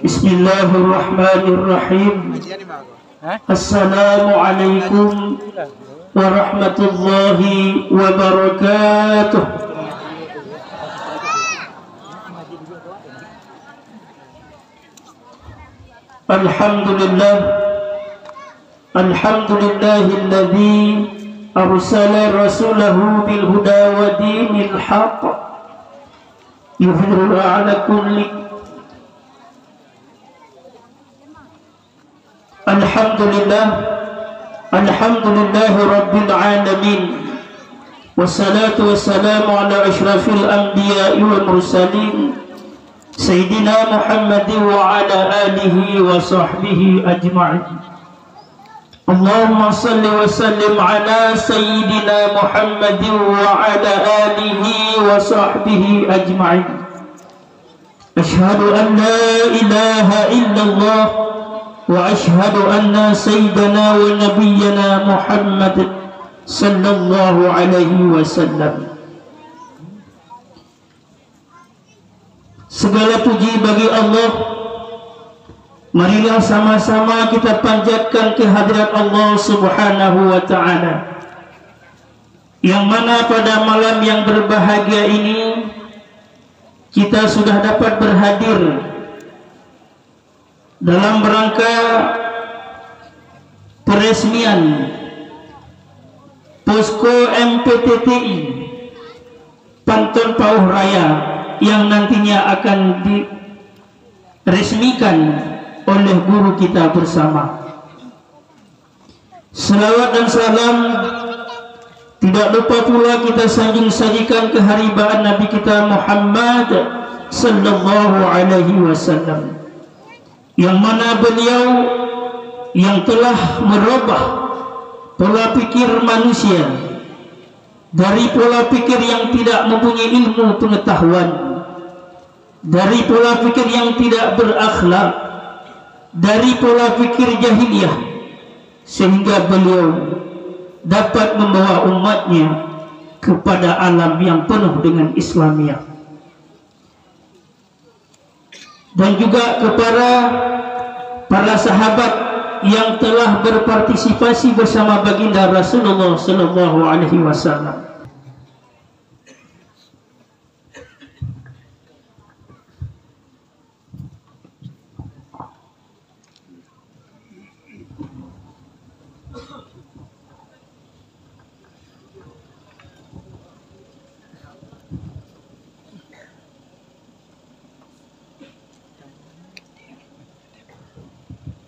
Bismillahirrahmanirrahim. Assalamualaikum warahmatullahi wabarakatuh. Alhamdulillah, alhamdulillahilladzi arsala rasulahu bil huda wa dinil haqq yudhhiruhu ala kulli. Alhamdulillah, alhamdulillahi rabbil alamin. Wassalatu wassalamu ala asyrafil anbiya'i wal mursalin Sayyidina Muhammadin wa ala alihi wa sahbihi ajma'in. Allahumma salli wa sallim ala Sayyidina Muhammadin wa ala alihi wa sahbihi ajma'in. Ashhadu an la ilaha illallah wa ashhadu anna Sayyidina wa nabiyyana Muhammad sallallahu alaihi wasallam. Segala puji bagi Allah. Marilah sama-sama kita panjatkan kehadirat Allah Subhanahu wa ta'ala, yang mana pada malam yang berbahagia ini kita sudah dapat berhadir dalam rangka peresmian posko MPTTI Pantun Pauh Raya yang nantinya akan diresmikan oleh guru kita bersama. Selawat dan salam tidak lupa pula kita sajikan keharibaan Nabi kita Muhammad sallallahu alaihi wasallam, yang mana beliau yang telah merubah pola pikir manusia dari pola pikir yang tidak mempunyai ilmu pengetahuan, dari pola pikir yang tidak berakhlak, dari pola pikir jahiliyah, sehingga beliau dapat membawa umatnya kepada alam yang penuh dengan Islamiyah. Dan juga kepada para sahabat yang telah berpartisipasi bersama baginda Rasulullah sallallahu alaihi wasallam.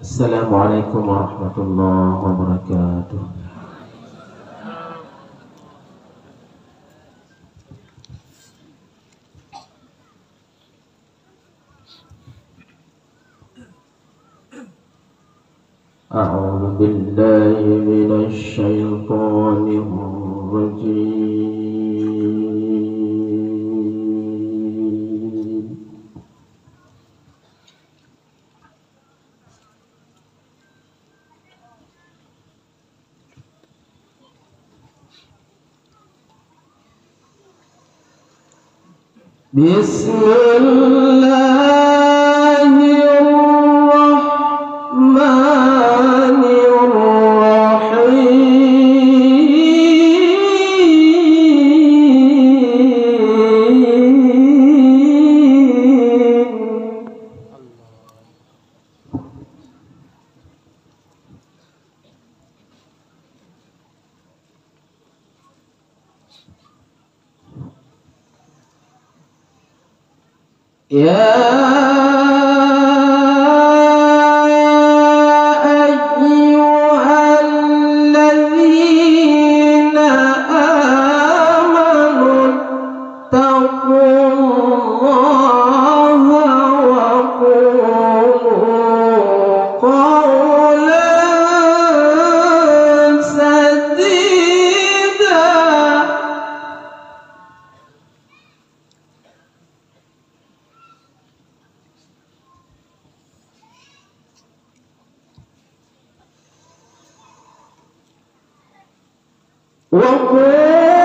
Assalamualaikum warahmatullahi wabarakatuh. A'udzu billahi minasy syaithanir rajim.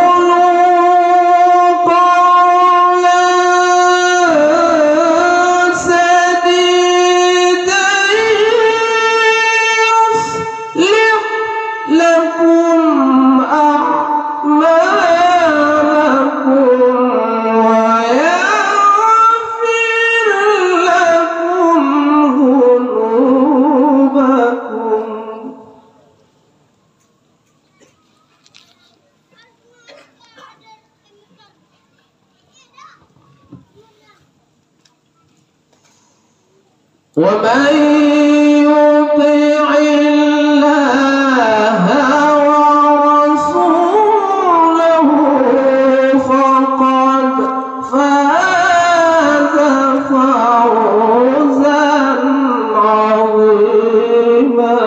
وقولوا قولا ومن يطع الله ورسوله فقد فاز فوزا عظيما.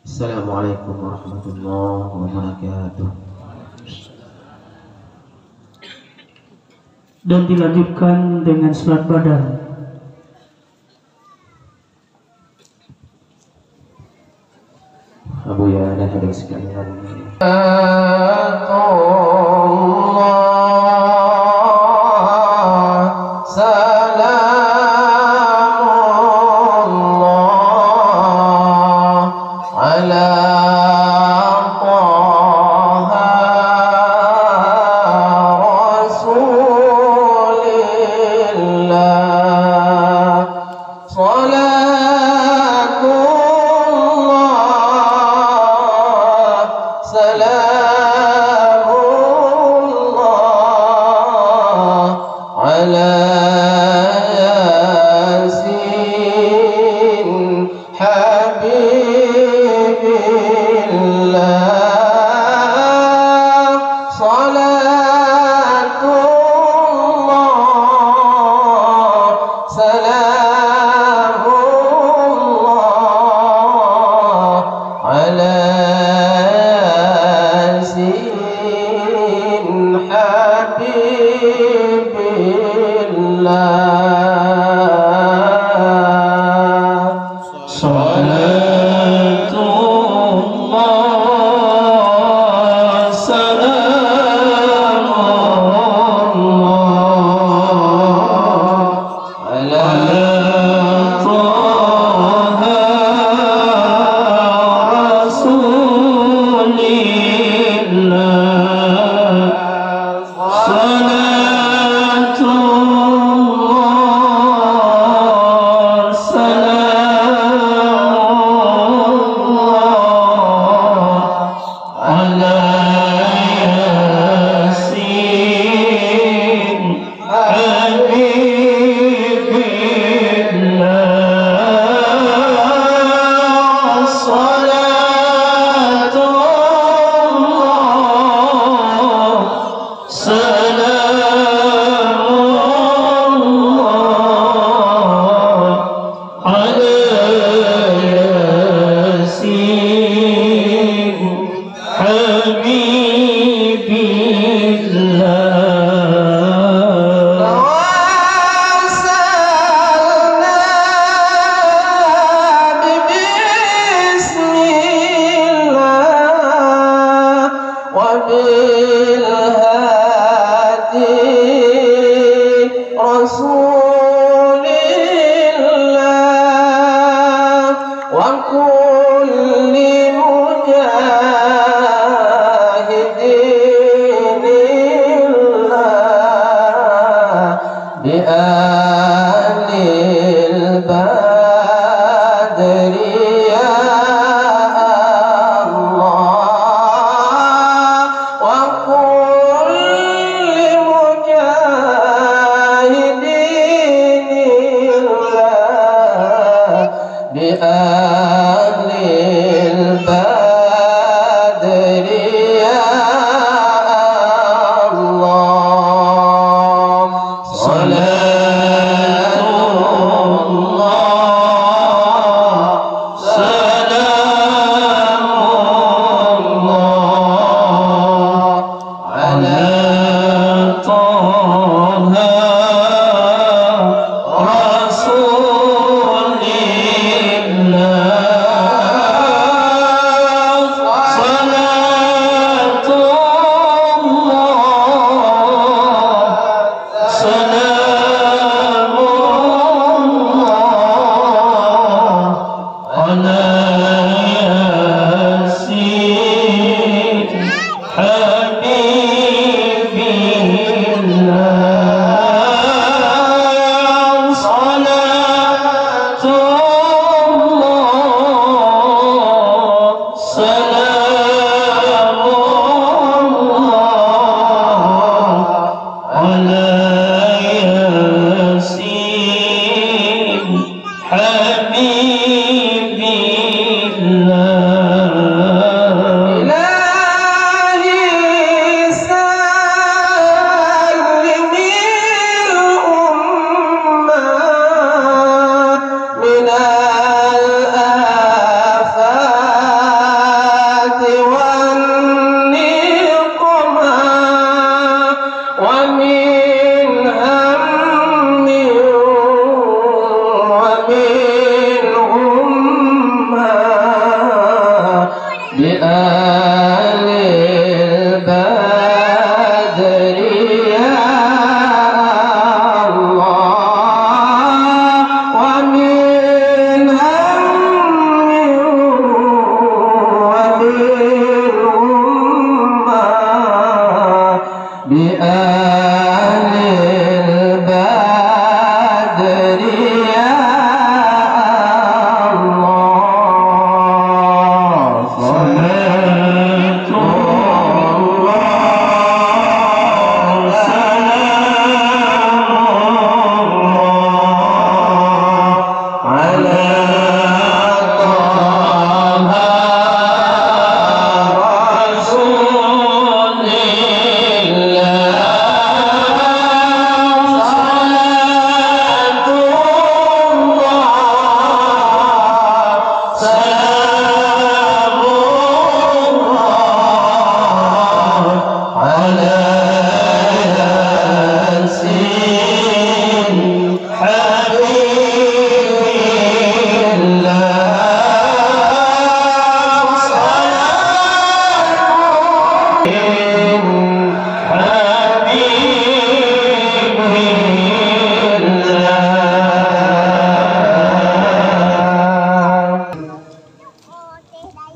Assalamualaikum warahmatullahi wabarakatuh. Dan dilanjutkan dengan salat badan. Abu ya dan hadirin sekalian. سلام الله على ياسين حبيب الله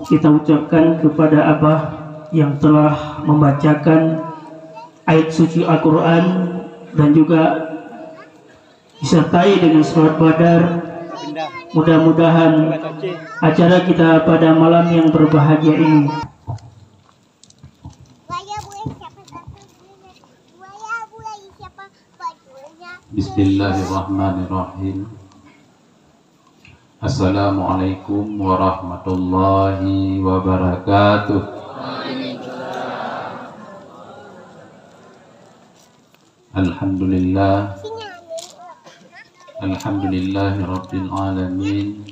Kita ucapkan kepada Abah yang telah membacakan ayat suci Al-Quran dan juga disertai dengan sholat badar. Mudah-mudahan acara kita pada malam yang berbahagia ini Bismillahirrahmanirrahim. Assalamualaikum warahmatullahi wabarakatuh. Alhamdulillah Alhamdulillahi Rabbil Alamin.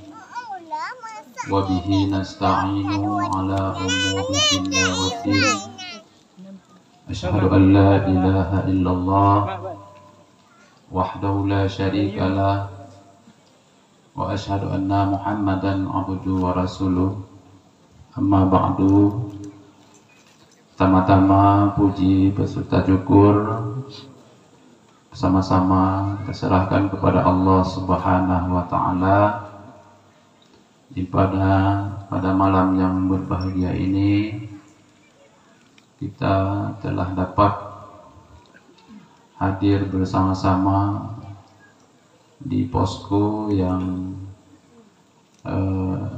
Wa bihi nasta'inu ala umuri dunya waddin. Asyhadu an la ilaha illallah wahdahu la syarika lah. Wa asyhadu anna Muhammadan abduhu wa rasuluh. Amma ba'du. Pertama-tama puji beserta syukur sama-sama terserahkan kepada Allah Subhanahu wa Ta'ala pada malam yang berbahagia ini. Kita telah dapat hadir bersama-sama di posko yang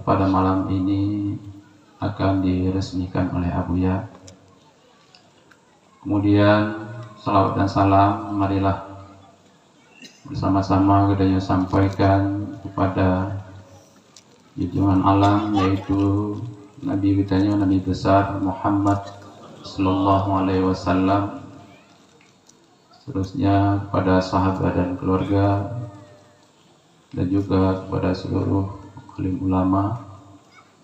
pada malam ini akan diresmikan oleh Abuya. Kemudian salawat dan salam marilah bersama-sama kita sampaikan kepada junjungan alam, yaitu Nabi kitanya, Nabi besar Muhammad Sallallahu Alaihi Wasallam, seterusnya kepada sahabat dan keluarga, dan juga kepada seluruh alim ulama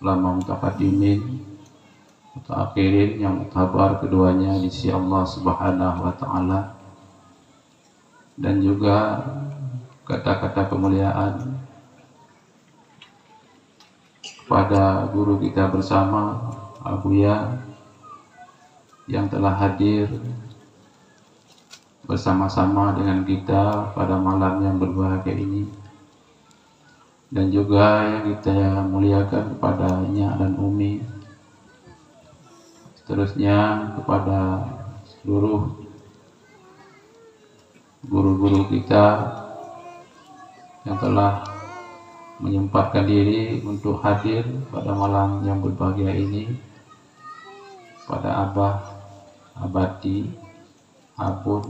mutaqaddimin, mutaakhirin yang mutabar keduanya di sisi Allah Subhanahu wa Ta'ala, dan juga kata-kata kemuliaan kepada guru kita bersama Abuya yang telah hadir bersama-sama dengan kita pada malam yang berbahagia ini, dan juga yang kita muliakan kepada Nya dan Umi, seterusnya kepada seluruh guru-guru kita yang telah menyempatkan diri untuk hadir pada malam yang berbahagia ini, pada Abah, Abati, Abun,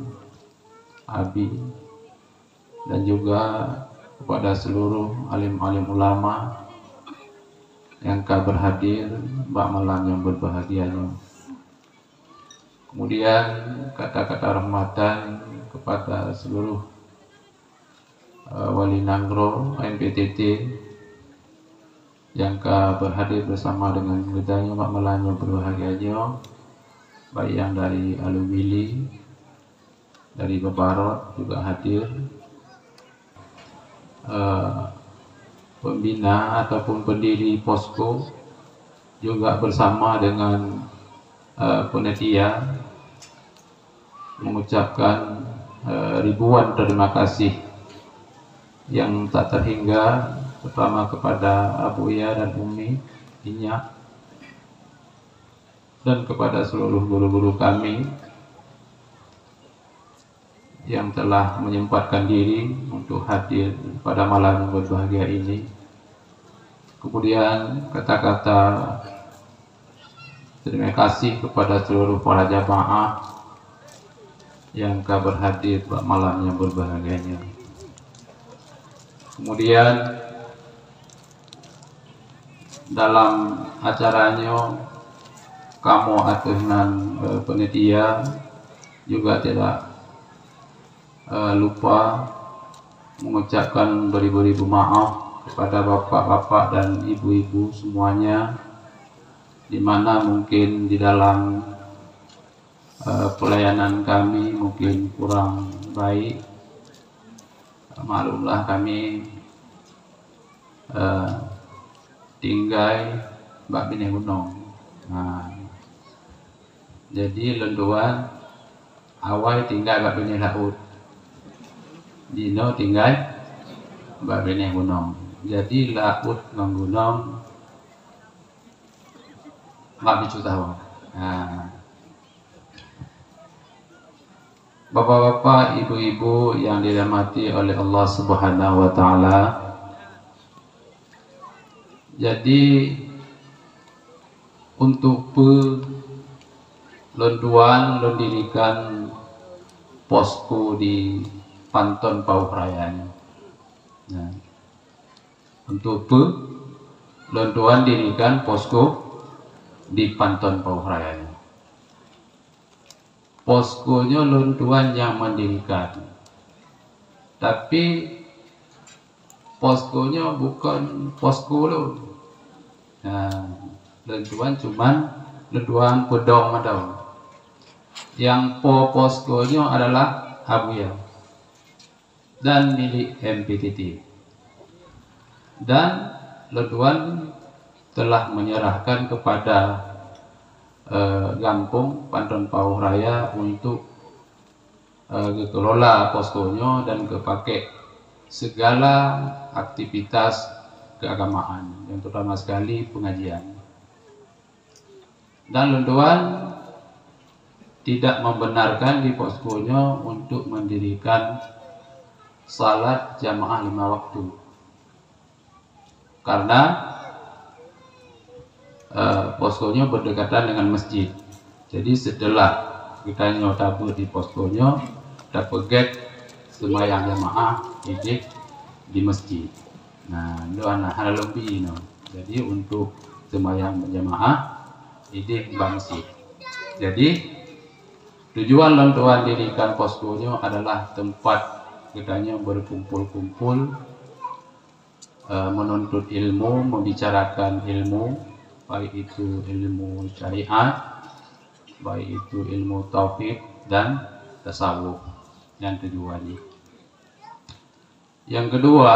Abi, dan juga kepada seluruh alim-alim ulama yang akan berhadir pada malam yang berbahagianya. Kemudian kata-kata rahmatan kepada seluruh wali Nangro NPTT yang berhadir bersama dengan gedanya mak malam yang berbahagianya, baik yang dari Alumili, dari Babarot juga hadir, pembina ataupun pendiri posko juga bersama dengan panitia mengucapkan ribuan terima kasih yang tak terhingga, pertama kepada Abuya dan Umi Inya, dan kepada seluruh guru-guru kami yang telah menyempatkan diri untuk hadir pada malam yang berbahagia ini. Kemudian kata-kata terima kasih kepada seluruh para jamaah yang berhadir pada malam yang berbahagianya. Kemudian dalam acaranya kamu atuhnan panitia juga tidak lupa mengucapkan beribu-ribu maaf kepada bapak-bapak dan ibu-ibu semuanya, di mana mungkin di dalam pelayanan kami mungkin kurang baik. Maklumlah kami tinggal bak bini gunung. Nah, jadi lenduan awal tinggal bak bini laut, dino tinggal bak bini gunung. Jadi laut nang gunung bak bicu tahu. Nah, bapak-bapak, ibu-ibu yang dirahmati oleh Allah Subhanahu wa Ta'ala, jadi untuk pelonduan mendirikan posko di Panton Pauh Rayanya. Nah, untuk pelonduan dirikan posko di Panton Pauh Rayanya. Poskonya lontuan yang mendirikan, tapi poskonya bukan posko lo. Nah, lentuan cuman lentuan pedong atau yang poskonya adalah Abuya dan milik MPTT. Dan lentuan telah menyerahkan kepada Gampung Panton Pauh Raya untuk dikelola poskonya dan kepake segala aktivitas keagamaan yang terutama sekali pengajian. Dan lentuan tidak membenarkan di poskonya untuk mendirikan salat jamaah 5 waktu karena poskonya berdekatan dengan masjid. Jadi setelah kita nyotabur di poskonya, kita pegat sembahyang jamaah ijik di masjid. Nah, itu anak hal lebih no. Jadi untuk sembahyang jamaah ijik di masjid. Jadi tujuan lentuan dirikan poskonya adalah tempat kitanya berkumpul-kumpul, menuntut ilmu, membicarakan ilmu, baik itu ilmu syariat, baik itu ilmu tauhid dan tasawuf yang tujuannya. Yang kedua,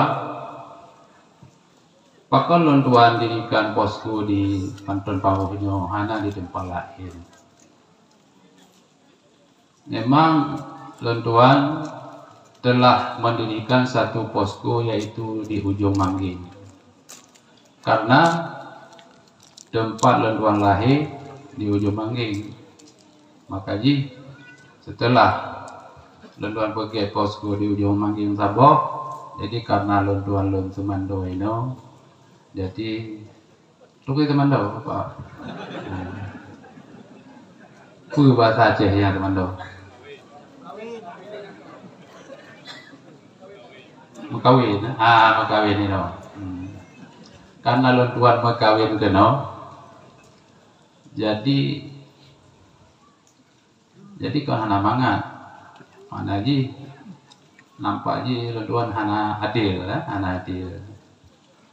pakon lentuan dirikan posko di Panton Pauhnya hana di tempat lahir. Memang lentuan telah mendirikan satu posko yaitu di ujung Mangging. Karena tempat lentuan lahir di ujung Mangging. Maka setelah lentuan pergi posko di ujung Mangging Sabah, jadi karena lentuan lon Temando ini, jadi lu ke Temando apa? Ku bahasa Aceh ya Temando. Makawin, makawin ini no. Karena lentuan makawin kena, jadi kau hana mangat, mana nampak lentuan hana adil, hana adil.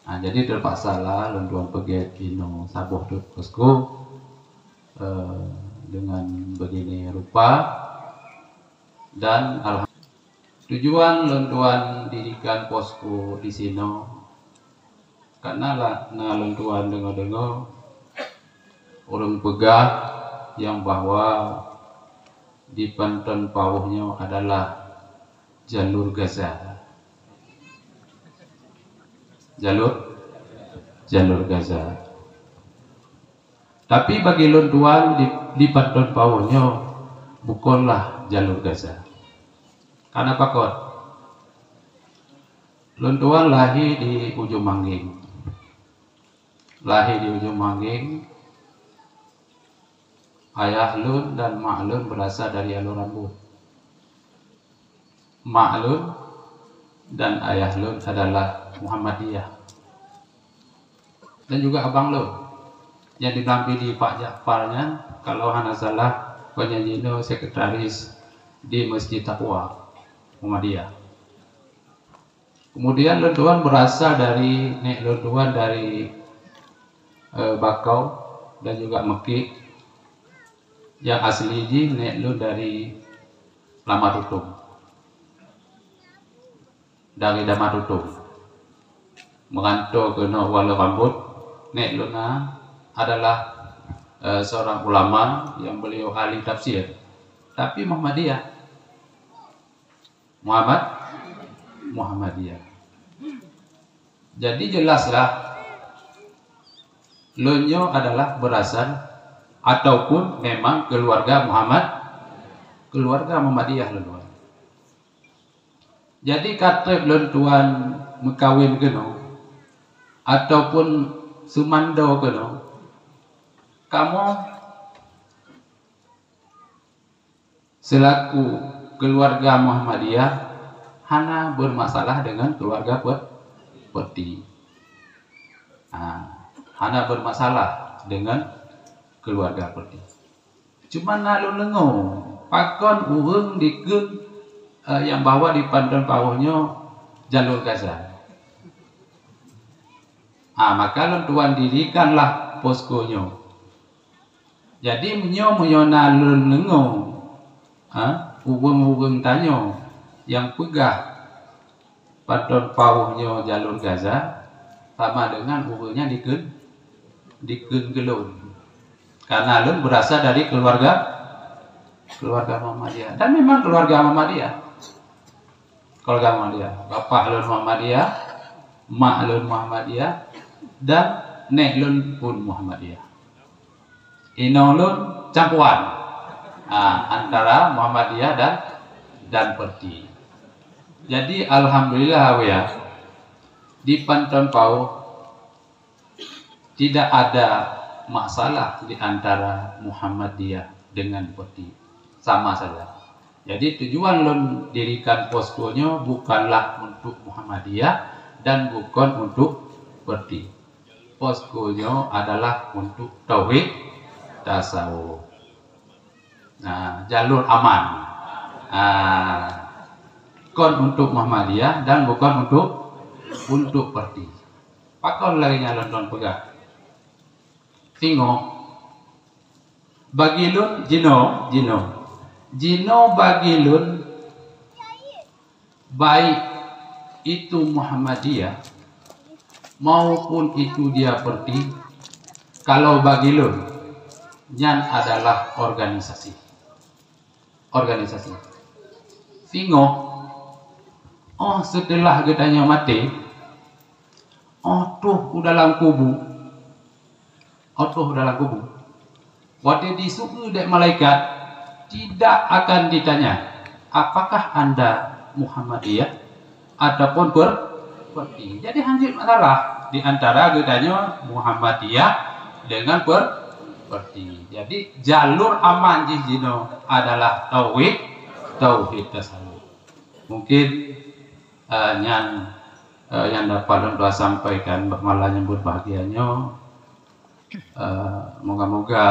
Nah, jadi terpaksa lah lentuan pergi kino Sabah tu posko dengan begini rupa dan alhamdulillah. Tujuan lentuan dirikan posko di sini karena lah lentuan dengar-dengar orang pegah yang bahwa di Panton Pauhnya adalah jalur Gaza. Jalur Gaza. Tapi bagi lentuan di Panton Pauhnya bukanlah jalur Gaza. Karena pakot lentuan lahir di ujung Mangging. Lahir di ujung Mangging. Ayah lun dan mak lun berasal dari alur rambut. Mak lun dan ayah lun adalah Muhammadiyah. Dan juga abang lun yang didampingi Pak Jafarnya, kalau hana salah penyanyi sekretaris di Masjid Taqwa Muhammadiyah. Kemudian lentuan berasal dari lentuan dari Bakau dan juga Mekik. Yang asli lu dari Lamatutung, dari Damatutung, merantau ke Wala Rambut. Lu adalah seorang ulama yang beliau ahli tafsir, tapi Muhammadiyah. Jadi jelaslah lunyo adalah berasal ataupun memang keluarga Muhammadiyah lentuan. Jadi kata lentuan mekawin keno ataupun sumando keno, kamu selaku keluarga Muhammadiyah hana bermasalah dengan keluarga peti. Hana bermasalah dengan keluarga peti. Cuma lalu lengo pakon urung dikun yang bawa di Panton Pauhnya jalur Gaza. Maka lon tuan dirikanlah poskonyo. Jadi menyo nalun lengo, ubeng tanyo yang pegah patron pauhnya jalur Gaza sama dengan ubengnya dikun gelun. Karena lun berasal dari keluarga Muhammadiyah, dan memang keluarga Muhammadiyah. Bapak lun Muhammadiyah, mak lun Muhammadiyah, dan nek lun pun Muhammadiyah. Inolon campuran antara Muhammadiyah dan Perti. Jadi alhamdulillah ya, di Pantun Pau tidak ada masalah di antara Muhammadiyah dengan Perti, sama saja. Jadi tujuan lon dirikan poskonya bukanlah untuk Muhammadiyah dan bukan untuk Perti. Poskonya adalah untuk tauhid tasawuf. Jalur aman. Kon untuk Muhammadiyah dan bukan untuk Perti. Pakon lagi nyalon don pegang. Tingo. Bagi lun Jino bagi lun baik itu Muhammadiyah maupun itu dia Perti, kalau bagi lun Nyan adalah organisasi. Singo, setelah getanya mati, tuh dalam kubu. Waktu disuruh dek malaikat, tidak akan ditanya, apakah Anda Muhammadiyah ataupun Perti. Jadi hancur masalah di antara getanya Muhammadiyah dengan Perti. Jadi jalur aman jino adalah tauhid tasawuf. Mungkin yang dapat doa sampaikan malah nyebut bahagianya. Moga-moga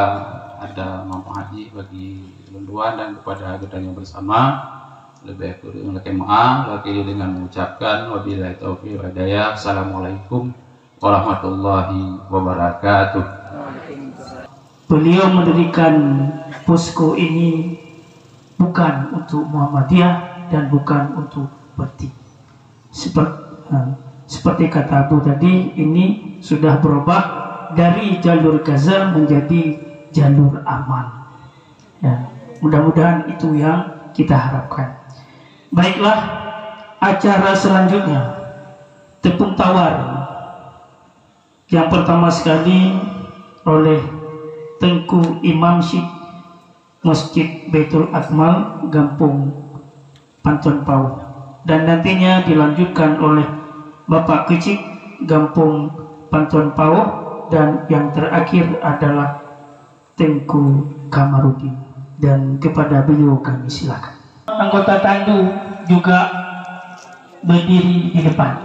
ada manfaat bagi lunduan dan kepada kita yang bersama. Lebih kurang lagi dengan mengucapkan wabillahi taufiq wal hidayah. Assalamualaikum warahmatullahi wabarakatuh. Beliau mendirikan posko ini bukan untuk Muhammadiyah dan bukan untuk Perti. Seperti kata Abu tadi, ini sudah berubah dari jalur Gaza menjadi jalur aman. Ya, mudah-mudahan itu yang kita harapkan. Baiklah, acara selanjutnya tepung tawar. Yang pertama sekali oleh Tengku Imam Syekh Masjid Baitul Akmal, Gampung Pantun Pau, dan nantinya dilanjutkan oleh Bapak Kecik Gampung Pantun Pau, dan yang terakhir adalah Tengku Kamarudin. Dan kepada beliau kami silakan. Anggota tandu juga berdiri di depan.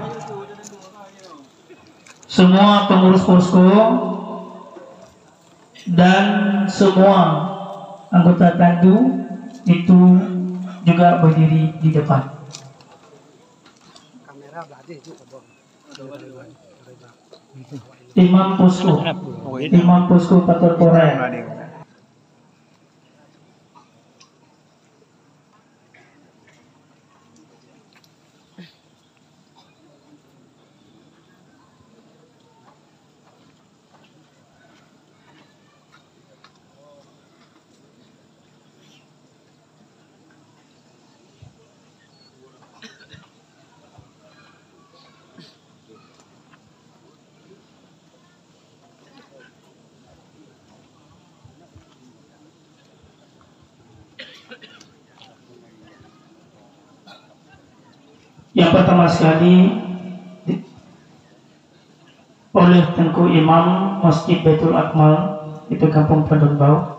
Semua pengurus posko dan semua anggota tandu itu juga berdiri di depan. Imam Posko Pator Korea. Yang pertama sekali oleh Tengku Imam Masjid Baitul Akmal, itu Kampung Pantun Pau.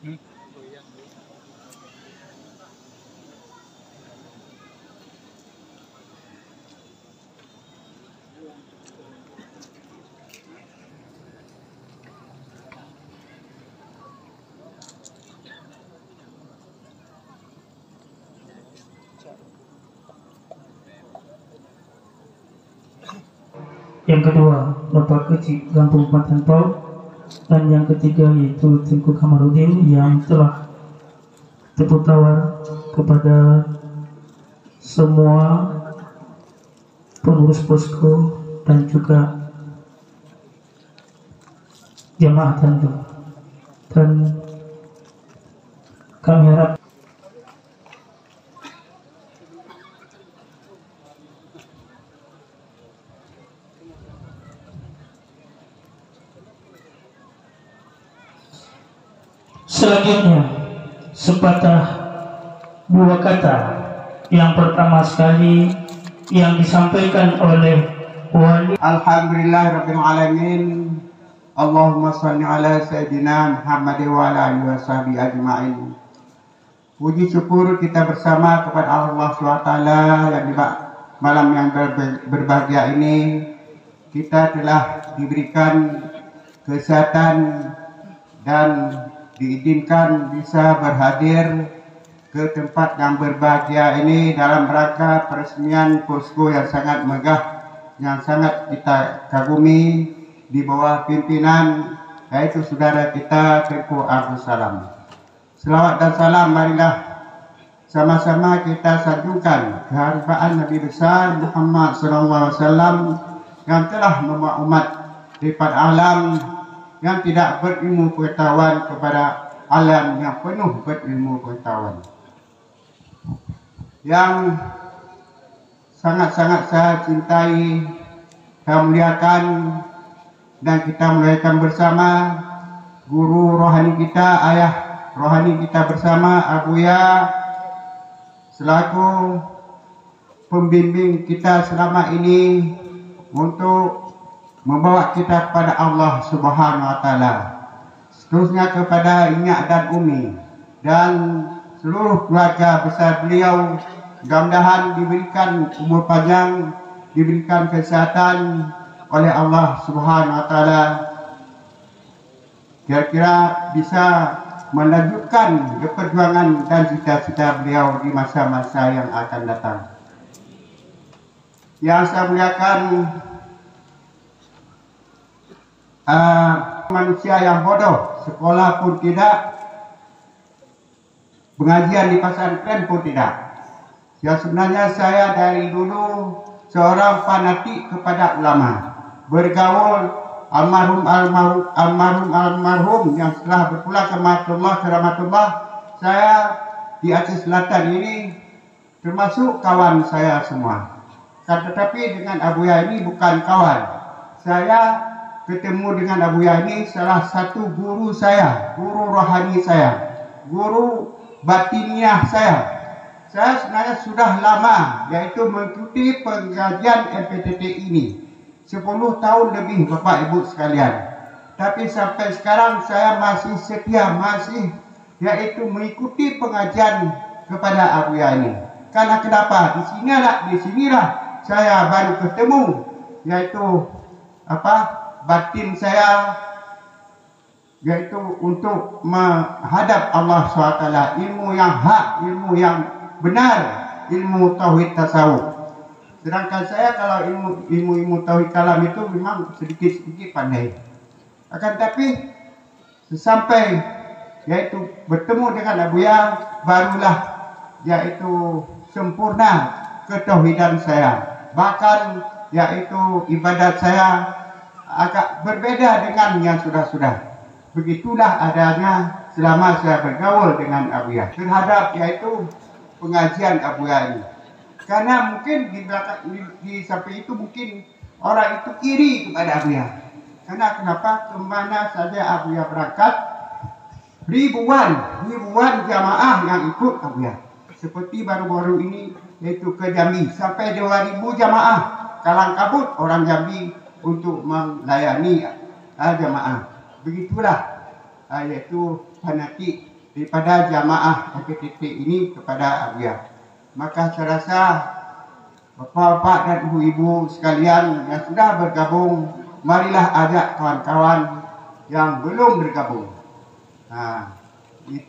Yang kedua, Bapak Kecik Gampung Patentol, dan yang ketiga yaitu Tengku Kamarudin yang telah tepuk tawar kepada semua pengurus posko dan juga jamaah tandu. Dan kami harap selanjutnya sepatah dua kata. Yang pertama sekali yang disampaikan oleh wali. Alhamdulillahirabbil alamin. Allahumma shalli ala sayyidina Muhammad wa ala alihi washabihi ajma'in. Puji syukur kita bersama kepada Allah SWT yang di malam yang berbahagia ini kita telah diberikan kesehatan dan diizinkan bisa berhadir ke tempat yang berbahagia ini dalam rangka peresmian posko yang sangat megah, yang sangat kita kagumi di bawah pimpinan yaitu saudara kita Tengku Abdul Salam. Selawat dan salam marilah sama-sama kita sanjungkan keharbaan Nabi besar Muhammad SAW yang telah membawa umat daripada alam yang tidak berilmu pengetahuan kepada alam yang penuh berilmu pengetahuan. Yang sangat-sangat saya cintai, saya muliakan dan kita muliakan bersama guru rohani kita, ayah rohani kita bersama, Abuya, selaku pembimbing kita selama ini untuk membawa kita kepada Allah Subhanahu wa taala. Seterusnya kepada Nyak dan Umi dan seluruh keluarga besar beliau, mudah-mudahan diberikan umur panjang, diberikan kesehatan oleh Allah Subhanahu wa taala. Kira-kira bisa melanjutkan perjuangan dan cita-cita beliau di masa-masa yang akan datang. Yang saya muliakan, manusia yang bodoh, sekolah pun tidak, pengajian di pesantren pun tidak. Ya, sebenarnya saya dari dulu seorang fanatik kepada ulama, bergaul almarhum yang setelah berpulang ke rahmatullah. Saya di Aceh Selatan ini termasuk kawan saya semua. Tetapi dengan Abuya ini bukan kawan. Saya ketemu dengan Abuya ini salah satu guru saya, guru rohani saya, guru batiniah saya. Saya sebenarnya sudah lama yaitu mengikuti pengajian MPTT ini 10 tahun lebih Bapak Ibu sekalian. Tapi sampai sekarang saya masih setia, masih yaitu mengikuti pengajian kepada Abuya ini. Karena kenapa? Di sinilah saya baru ketemu yaitu batin saya, yaitu untuk menghadap Allah SWT, ilmu yang hak, ilmu yang benar, ilmu tauhid tasawuf. Sedangkan saya kalau ilmu tauhid kalam itu memang sedikit-sedikit pandai. Akan tapi sesampai yaitu bertemu dengan Abuya, barulah yaitu sempurna ketauhidan saya. Bahkan yaitu ibadat saya agak berbeda dengan yang sudah-sudah. Begitulah adanya selama saya bergaul dengan Abuya terhadap yaitu pengajian Abuya ini. Karena mungkin di samping itu mungkin orang itu iri kepada Abuya. Karena kenapa? Kemana saja Abuya berangkat, ribuan jamaah yang ikut Abuya. Seperti baru-baru ini yaitu ke Jambi sampai 2000 jamaah kalang kabut orang Jambi untuk melayani jamaah. Begitulah yaitu fanatik daripada jamaah MPTT ini kepada Abuya. Maka saya rasa bapak-bapak dan ibu-ibu sekalian yang sudah bergabung, marilah ajak kawan-kawan yang belum bergabung. Nah,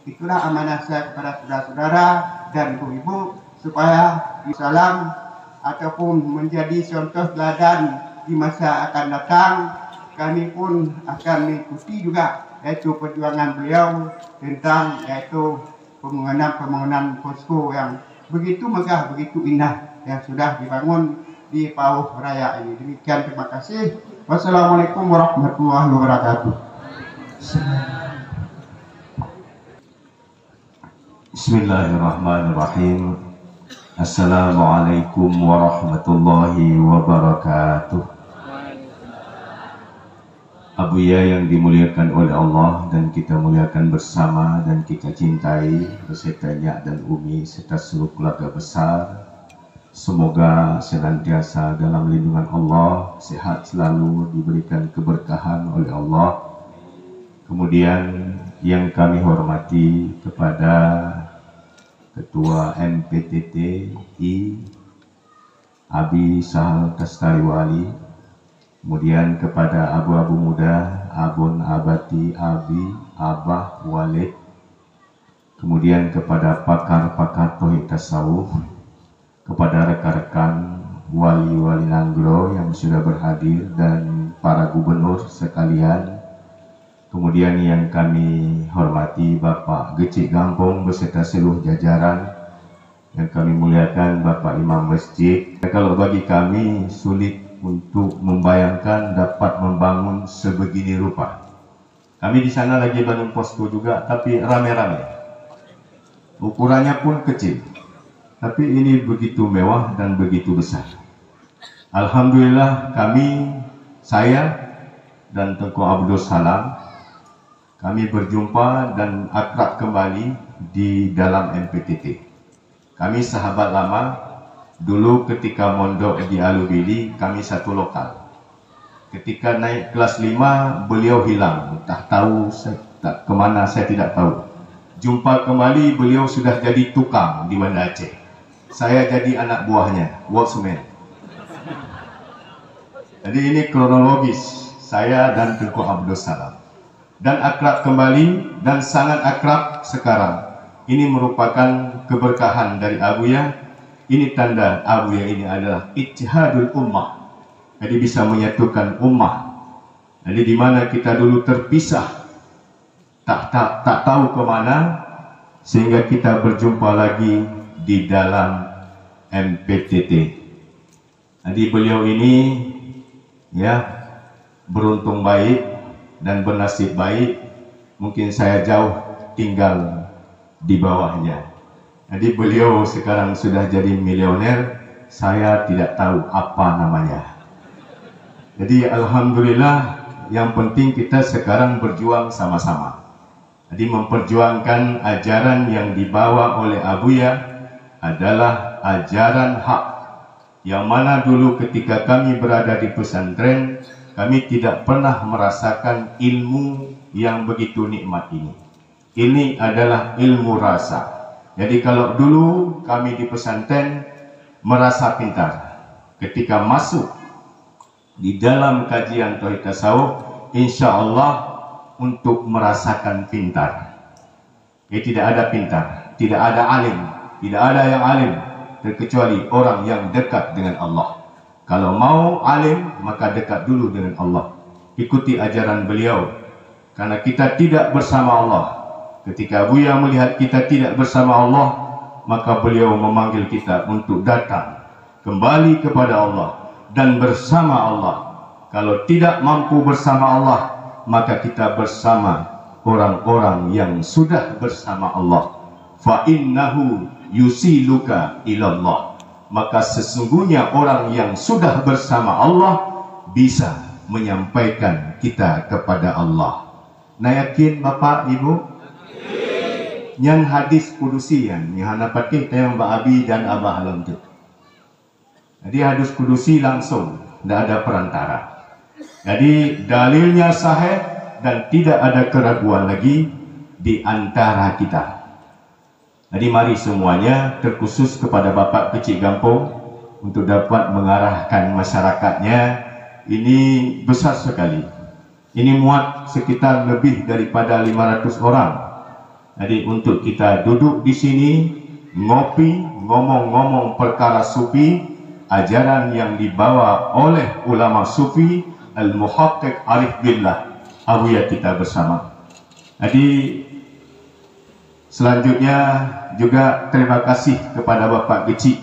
itulah amanah saya kepada saudara-saudara dan ibu-ibu supaya Islam ataupun menjadi contoh teladan di masa akan datang. Kami pun akan mengikuti juga yaitu perjuangan beliau tentang yaitu pembangunan posko yang begitu megah, begitu indah yang sudah dibangun di Pauh Raya ini. Demikian, terima kasih. Wassalamualaikum warahmatullahi wabarakatuh. Bismillahirrahmanirrahim. Assalamualaikum warahmatullahi wabarakatuh. Abuya yang dimuliakan oleh Allah dan kita muliakan bersama dan kita cintai beserta Nyak dan Umi serta seluruh keluarga besar, semoga senantiasa dalam lindungan Allah, sehat selalu, diberikan keberkahan oleh Allah. Kemudian yang kami hormati kepada Ketua MPTTI Abi Sahal Kastariwali, kemudian kepada abu-abu muda Abun Abati Abi Abah Walid, kemudian kepada pakar-pakar tauhid tasawuf, kepada rekan-rekan wali-wali Nanggro yang sudah berhadir dan para gubernur sekalian. Kemudian yang kami hormati Bapak Gecik Gampong beserta seluruh jajaran, yang kami muliakan Bapak Imam Masjid. Kalau bagi kami sulit untuk membayangkan dapat membangun sebegini rupa. Kami di sana lagi bangun posko juga, tapi rame-rame. Ukurannya pun kecil, tapi ini begitu mewah dan begitu besar. Alhamdulillah saya dan Tengku Abdul Salam, kami berjumpa dan akrab kembali di dalam MPTT. Kami sahabat lama, dulu ketika mondok di Alubili, kami satu lokal. Ketika naik kelas 5, beliau hilang. Tak tahu kemana, saya tidak tahu. Jumpa kembali, beliau sudah jadi tukang di Banda Aceh. Saya jadi anak buahnya, worksman. Jadi ini kronologis, saya dan Tengku Abdul Salam. Dan akrab kembali dan sangat akrab sekarang. Ini merupakan keberkahan dari Abuya. Ini tanda Abuya ini adalah ittihadul ummah. Jadi bisa menyatukan ummah. Jadi di mana kita dulu terpisah, tak tahu kemana, sehingga kita berjumpa lagi di dalam MPTT. Jadi beliau ini ya beruntung baik dan bernasib baik, mungkin saya jauh tinggal di bawahnya. Jadi beliau sekarang sudah jadi milioner, saya tidak tahu apa namanya. Jadi alhamdulillah, yang penting kita sekarang berjuang sama-sama. Jadi memperjuangkan ajaran yang dibawa oleh Abuya adalah ajaran hak, yang mana dulu ketika kami berada di pesantren, kami tidak pernah merasakan ilmu yang begitu nikmat ini. Ini adalah ilmu rasa. Jadi kalau dulu kami di pesantren merasa pintar, ketika masuk di dalam kajian tauhid tasawuf, insya Allah untuk merasakan pintar. Tidak ada pintar, tidak ada alim, tidak ada yang alim terkecuali orang yang dekat dengan Allah. Kalau mau alim, maka dekat dulu dengan Allah. Ikuti ajaran beliau. Karena kita tidak bersama Allah. Ketika Buya melihat kita tidak bersama Allah, maka beliau memanggil kita untuk datang kembali kepada Allah dan bersama Allah. Kalau tidak mampu bersama Allah, maka kita bersama orang-orang yang sudah bersama Allah. Fa innahu yusiluka ilallah. Maka sesungguhnya orang yang sudah bersama Allah bisa menyampaikan kita kepada Allah. Nah, yakin Bapak Ibu? Yang hadis kudusian yang hanapati tayang Mbak Abi dan Abah Alam itu. Jadi hadis kudusi langsung, tidak ada perantara. Jadi dalilnya sahih dan tidak ada keraguan lagi di antara kita. Jadi mari semuanya, terkhusus kepada Bapak Kecik Gampung, untuk dapat mengarahkan masyarakatnya. Ini besar sekali. Ini muat sekitar lebih daripada 500 orang. Jadi untuk kita duduk di sini, ngopi, ngomong-ngomong perkara sufi, ajaran yang dibawa oleh ulama sufi, Al-Muhaqqiq Arif Billah, Abuya kita bersama. Jadi selanjutnya juga terima kasih kepada Bapak Kecik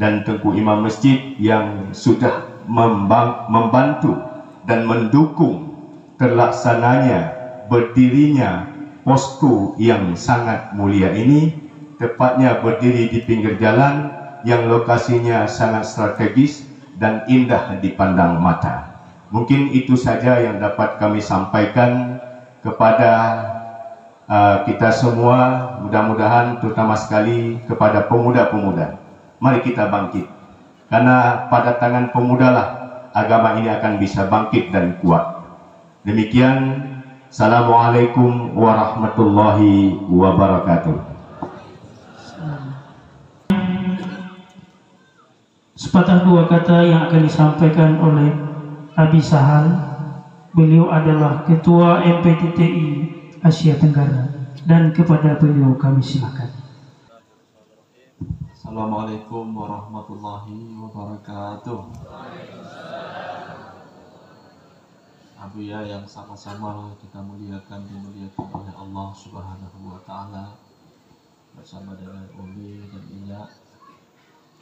dan Tengku Imam Masjid yang sudah membantu dan mendukung terlaksananya berdirinya posko yang sangat mulia ini, tepatnya berdiri di pinggir jalan yang lokasinya sangat strategis dan indah dipandang mata. Mungkin itu saja yang dapat kami sampaikan kepada kita semua. Mudah-mudahan terutama sekali kepada pemuda-pemuda, mari kita bangkit, karena pada tangan pemudalah agama ini akan bisa bangkit dan kuat. Demikian, Assalamualaikum warahmatullahi wabarakatuh. Sepatah dua kata yang akan disampaikan oleh Abi Sahal. Beliau adalah Ketua MPTTI Asia Tenggara, dan kepada beliau kami silakan. Assalamualaikum warahmatullahi wabarakatuh. Abuya yang sama-sama kita muliakan, dimuliakan oleh Allah Subhanahu wa Ta'ala, bersama dengan Umi dan Iya,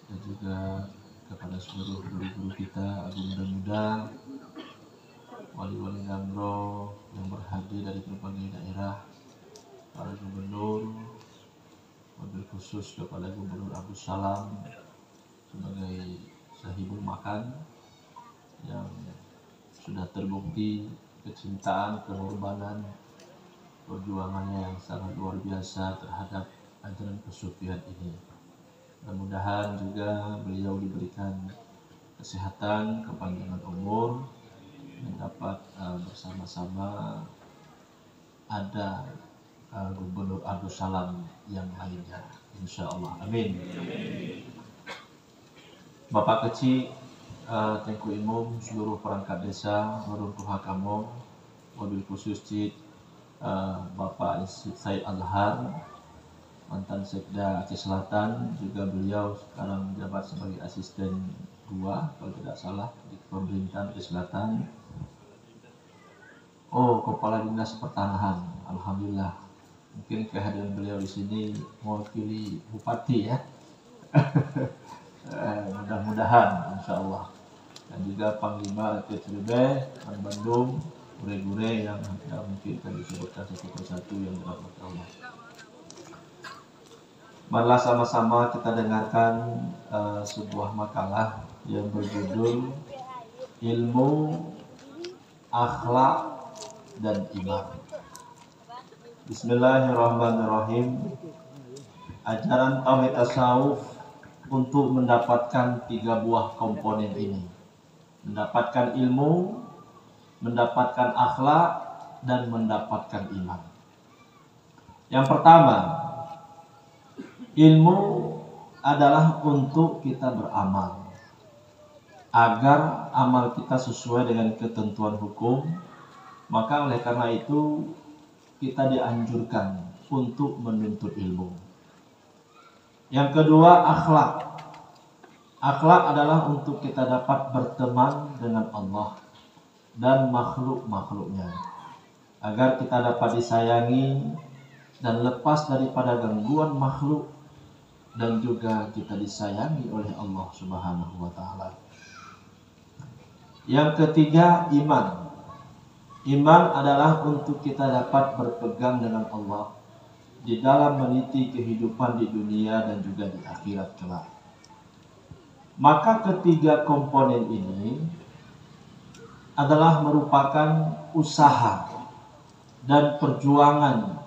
dan juga kepada seluruh guru-guru kita, agung dan muda, wali-wali Gambro yang berhadir dari berbagai daerah, para gubernur, wabil khusus kepada Gubernur Abdus Salam sebagai sahibul makan yang sudah terbukti kecintaan, pengorbanan, perjuangannya yang sangat luar biasa terhadap ajaran kesufian ini. Mudah-mudahan juga beliau diberikan kesehatan, kepanjangan umur, dan dapat bersama-sama ada Gubernur Abdus Salam yang lainnya, insya Allah. Amin. Bapak Kecik, Tengku Imum, seluruh perangkat desa, Warung Tuha Kamong, wabil khusus Cik Bapak Said Azhar, mantan Sekda Aceh Selatan, juga beliau sekarang menjabat sebagai asisten 2 kalau tidak salah di pemerintahan Aceh Selatan. Oh, Kepala Dinas Pertanahan, alhamdulillah. Mungkin kehadiran beliau di sini mewakili Bupati ya. Mudah-mudahan, insya Allah. Dan juga Panglima RT Bandung, gure-gure yang mungkin akan disebutkan satu persatu yang dirahmati Allah. Marilah sama-sama kita dengarkan sebuah makalah yang berjudul Ilmu, Akhlak, dan Iman. Bismillahirrahmanirrahim. Ajaran Tauhid Tasawuf untuk mendapatkan 3 buah komponen ini: mendapatkan ilmu, mendapatkan akhlak, dan mendapatkan iman. Yang pertama, ilmu adalah untuk kita beramal, agar amal kita sesuai dengan ketentuan hukum. Maka oleh karena itu kita dianjurkan untuk menuntut ilmu. Yang kedua, akhlak. Akhlak adalah untuk kita dapat berteman dengan Allah dan makhluk-makhluknya, agar kita dapat disayangi dan lepas daripada gangguan makhluk, dan juga kita disayangi oleh Allah Subhanahu wa Ta'ala. Yang ketiga, iman. Iman adalah untuk kita dapat berpegang dengan Allah di dalam meniti kehidupan di dunia dan juga di akhirat kelak. Maka ketiga komponen ini adalah merupakan usaha dan perjuangan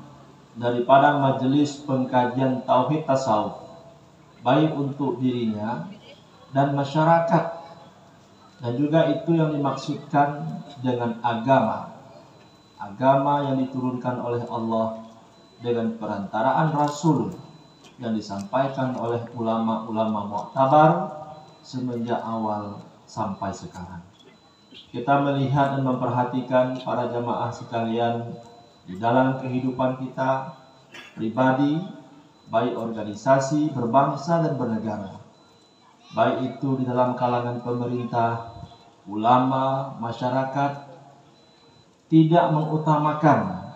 daripada majelis pengkajian Tauhid Tasawuf, baik untuk dirinya dan masyarakat. Dan juga itu yang dimaksudkan dengan agama. Agama yang diturunkan oleh Allah dengan perantaraan Rasul yang disampaikan oleh ulama-ulama mu'tabar semenjak awal sampai sekarang. Kita melihat dan memperhatikan para jamaah sekalian di dalam kehidupan kita pribadi, baik organisasi, berbangsa dan bernegara, baik itu di dalam kalangan pemerintah, ulama, masyarakat, tidak mengutamakan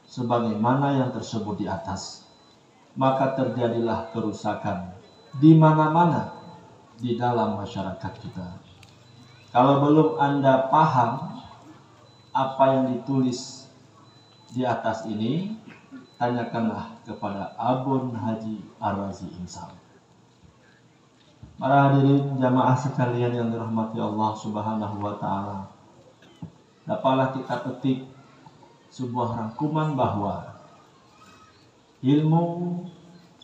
sebagaimana yang tersebut di atas, maka terjadilah kerusakan di mana-mana di dalam masyarakat kita. Kalau belum Anda paham apa yang ditulis di atas ini, tanyakanlah kepada Abun Haji Ar-Razi Insal. Para hadirin jamaah sekalian yang dirahmati Allah Subhanahu wa taala, dapatlah kita petik sebuah rangkuman bahwa ilmu,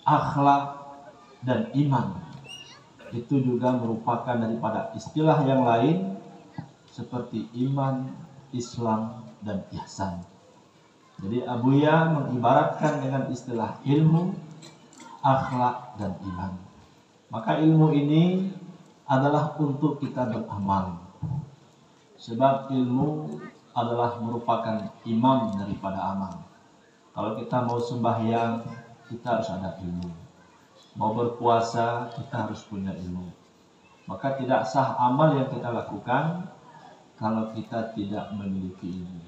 akhlak, dan iman itu juga merupakan daripada istilah yang lain seperti iman, Islam, dan ihsan. Jadi Abuya mengibaratkan dengan istilah ilmu, akhlak, dan iman. Maka ilmu ini adalah untuk kita beramal. Sebab ilmu adalah merupakan imam daripada amal. Kalau kita mau sembahyang, kita harus ada ilmu. Mau berpuasa, kita harus punya ilmu. Maka tidak sah amal yang kita lakukan kalau kita tidak memiliki ilmu.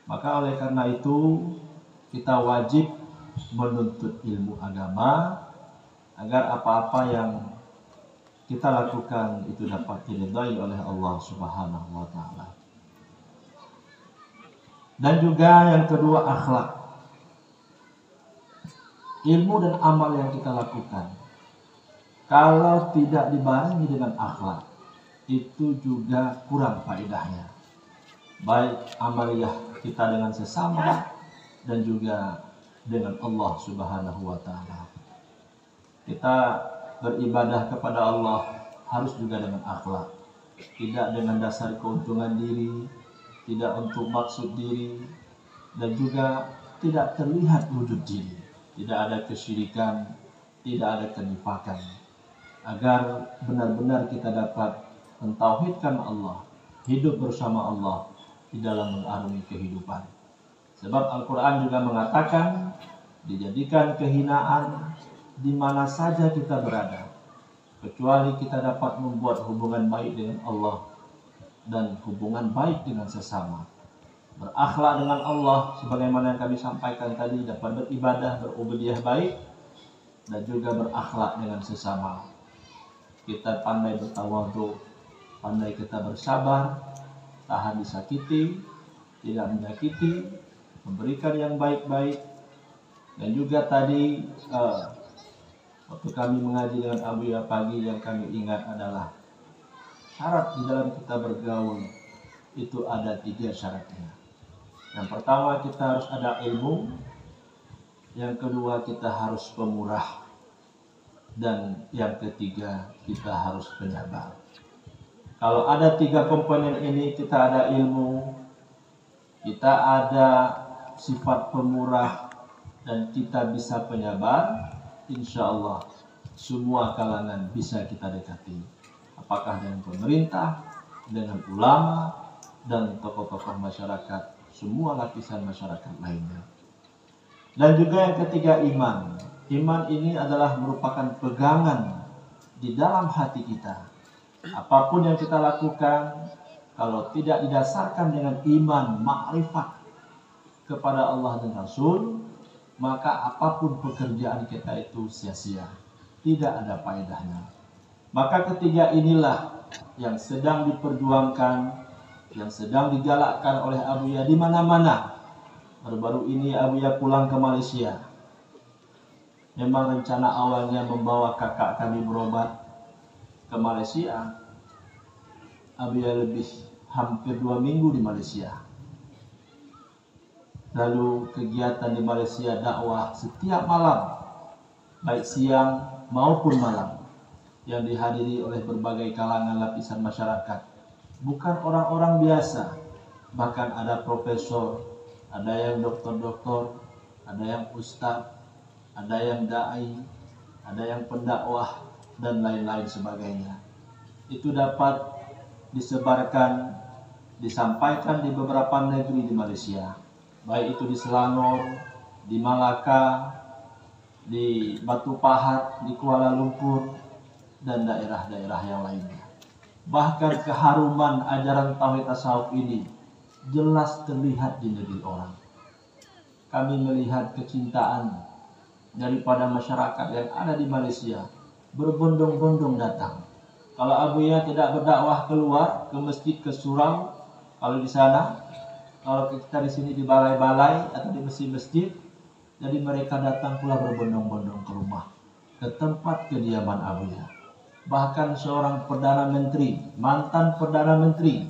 Maka oleh karena itu, kita wajib menuntut ilmu agama agar apa-apa yang kita lakukan itu dapat diridhai oleh Allah Subhanahu wa taala. Dan juga yang kedua, akhlak. Ilmu dan amal yang kita lakukan, kalau tidak dibarengi dengan akhlak, itu juga kurang faedahnya. Baik amaliyah kita dengan sesama dan juga dengan Allah Subhanahu wa taala. Kita beribadah kepada Allah harus juga dengan akhlak. Tidak dengan dasar keuntungan diri, tidak untuk maksud diri, dan juga tidak terlihat wujud diri. Tidak ada kesyirikan, tidak ada kenifakan. Agar benar-benar kita dapat mentauhidkan Allah, hidup bersama Allah di dalam mengarungi kehidupan. Sebab Al-Quran juga mengatakan, dijadikan kehinaan di mana saja kita berada, kecuali kita dapat membuat hubungan baik dengan Allah dan hubungan baik dengan sesama. Berakhlak dengan Allah sebagaimana yang kami sampaikan tadi, dapat beribadah, berubudiyah baik, dan juga berakhlak dengan sesama. Kita pandai bertawadhu, pandai kita bersabar, tahan disakiti, tidak menyakiti, memberikan yang baik-baik. Dan juga tadi waktu kami mengaji dengan Abuya pagi, yang kami ingat adalah syarat di dalam kita bergaul itu ada 3 syaratnya. Yang pertama, kita harus ada ilmu. Yang kedua, kita harus pemurah. Dan yang ketiga, kita harus penyabar. Kalau ada 3 komponen ini, kita ada ilmu, kita ada sifat pemurah, dan kita bisa penyabar, insya Allah semua kalangan bisa kita dekati. Apakah dengan pemerintah, dengan ulama, dan tokoh-tokoh masyarakat, semua lapisan masyarakat lainnya. Dan juga yang ketiga, iman. Iman ini adalah merupakan pegangan di dalam hati kita. Apapun yang kita lakukan, kalau tidak didasarkan dengan iman, makrifat kepada Allah dan Rasul, maka apapun pekerjaan kita itu sia-sia, tidak ada faedahnya. Maka ketiga inilah yang sedang diperjuangkan, yang sedang digalakkan oleh Abuya di mana-mana. Baru-baru ini Abuya pulang ke Malaysia. Memang rencana awalnya membawa kakak kami berobat ke Malaysia. Abuya lebih hampir 2 minggu di Malaysia. Lalu kegiatan di Malaysia dakwah setiap malam, baik siang maupun malam, yang dihadiri oleh berbagai kalangan lapisan masyarakat. Bukan orang-orang biasa, bahkan ada profesor, ada yang doktor-doktor, ada yang ustadz, ada yang dai, ada yang pendakwah, dan lain-lain sebagainya. Itu dapat disebarkan, disampaikan di beberapa negeri di Malaysia, baik itu di Selangor, di Malaka, di Batu Pahat, di Kuala Lumpur, dan daerah-daerah yang lainnya. Bahkan keharuman ajaran tauhid tasawuf ini jelas terlihat di negeri orang. Kami melihat kecintaan daripada masyarakat yang ada di Malaysia berbondong-bondong datang. Kalau Abuya tidak berdakwah keluar ke masjid, ke surau, kalau di sana, kalau kita di sini di balai-balai atau di masjid-masjid, jadi mereka datang pula berbondong-bondong ke rumah, ke tempat kediaman Abuya. Bahkan seorang Perdana Menteri, mantan Perdana Menteri,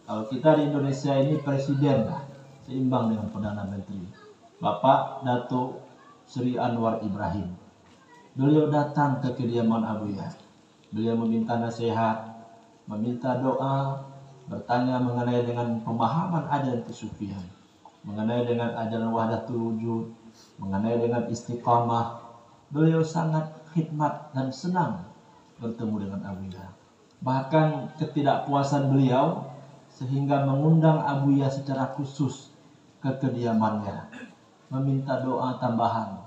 kalau kita di Indonesia ini presiden lah, seimbang dengan Perdana Menteri, Bapak Dato Sri Anwar Ibrahim. Beliau datang ke kediaman Abuya. Beliau meminta nasihat, meminta doa, bertanya mengenai dengan pemahaman ajaran kesufian, mengenai dengan ajaran wahdatul wujud, mengenai dengan istiqamah. Beliau sangat khidmat dan senang bertemu dengan Abuya. Bahkan ketidakpuasan beliau sehingga mengundang Abuya secara khusus ke kediamannya, meminta doa tambahan,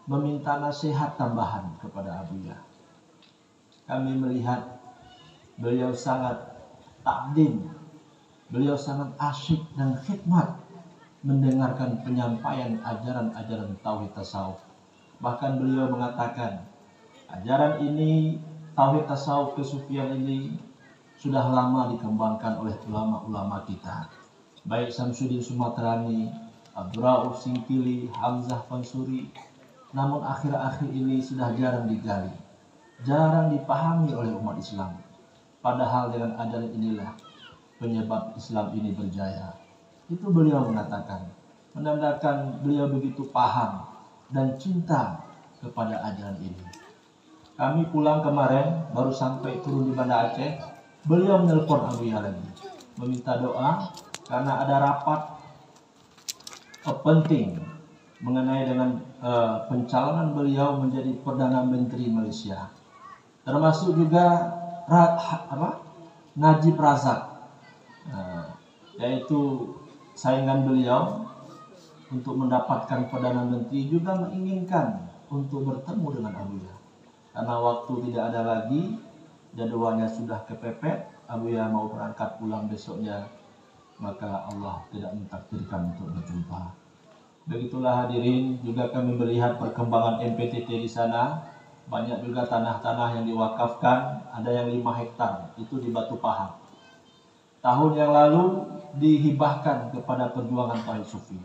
meminta nasihat tambahan kepada Abuya. Kami melihat beliau sangat takdim, beliau sangat asyik dan khidmat mendengarkan penyampaian ajaran-ajaran tauhid tasawuf. Bahkan beliau mengatakan, ajaran ini, tauhid tasawuf kesufian ini sudah lama dikembangkan oleh ulama-ulama kita, baik Samsudin Sumatrani, Abdurrauf Singkili, Hamzah Fansuri. Namun akhir-akhir ini sudah jarang digali, jarang dipahami oleh umat Islam. Padahal dengan ajaran inilah penyebab Islam ini berjaya. Itu beliau mengatakan, menandakan beliau begitu paham dan cinta kepada ajaran ini. Kami pulang kemarin, baru sampai turun di Banda Aceh, beliau menelpon Abuya lagi, meminta doa karena ada rapat penting mengenai dengan pencalonan beliau menjadi Perdana Menteri Malaysia. Termasuk juga Najib Razak, yaitu saingan beliau untuk mendapatkan Perdana Menteri, juga menginginkan untuk bertemu dengan Abuya. Karena waktu tidak ada lagi, jadwalnya sudah kepepet, Abuya mau berangkat pulang besoknya, maka Allah tidak mentakdirkan untuk berjumpa. Begitulah hadirin, juga kami melihat perkembangan MPTT di sana. Banyak juga tanah-tanah yang diwakafkan, ada yang 5 hektar, itu di Batu Pahat. Tahun yang lalu dihibahkan kepada perjuangan tauhid sufi.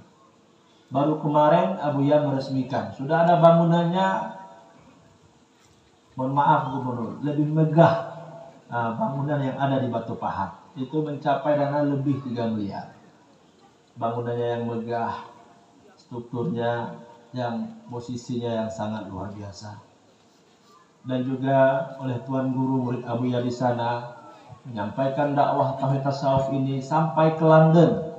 Baru kemarin Abuya meresmikan, sudah ada bangunannya. Mohon maaf Gubernur, lebih megah bangunan yang ada di Batu Pahat. Itu mencapai dana lebih 3 miliar. Bangunannya yang megah, strukturnya yang posisinya yang sangat luar biasa. Dan juga oleh Tuan Guru murid Abuya di sana menyampaikan dakwah tauhid tasawuf ini sampai ke London.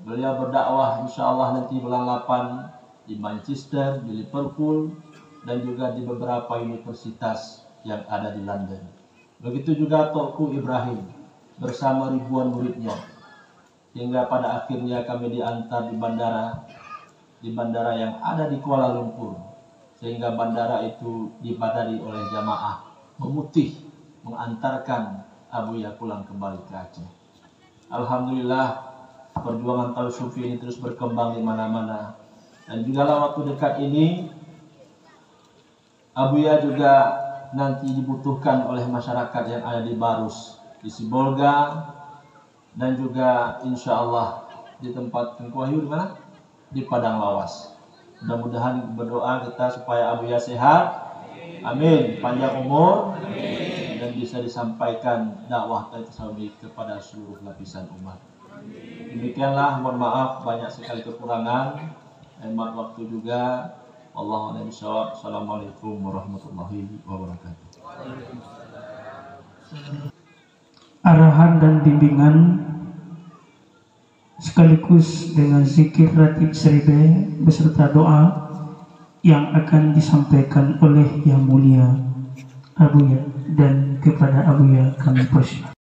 Beliau berdakwah insyaallah nanti bulan 8 di Manchester, di Liverpool, dan juga di beberapa universitas yang ada di London. Begitu juga Tauku Ibrahim bersama ribuan muridnya. Hingga pada akhirnya kami diantar di bandara yang ada di Kuala Lumpur, sehingga bandara itu dibadari oleh jamaah memutih mengantarkan Abuya pulang kembali ke Aceh. Alhamdulillah, perjuangan tauhid sufi ini terus berkembang di mana-mana. Dan juga waktu dekat ini Abuya juga nanti dibutuhkan oleh masyarakat yang ada di Barus, di Sibolga, dan juga insya Allah di tempat Tengku Wahyu di mana? Di Padang Lawas. Mudah-mudahan berdoa kita supaya Abuya sehat, amin, panjang umur, amin, dan bisa disampaikan dakwah tauhid tasawuf kepada seluruh lapisan umat. Demikianlah, mohon maaf banyak sekali kekurangan, hemat waktu juga. Wallahu a'lam bishawab. Assalamualaikum warahmatullahi wabarakatuh. Arahan dan bimbingan sekaligus dengan zikir ratib seribe beserta doa yang akan disampaikan oleh Yang Mulia Abuya, dan kepada Abuya kami persilakan.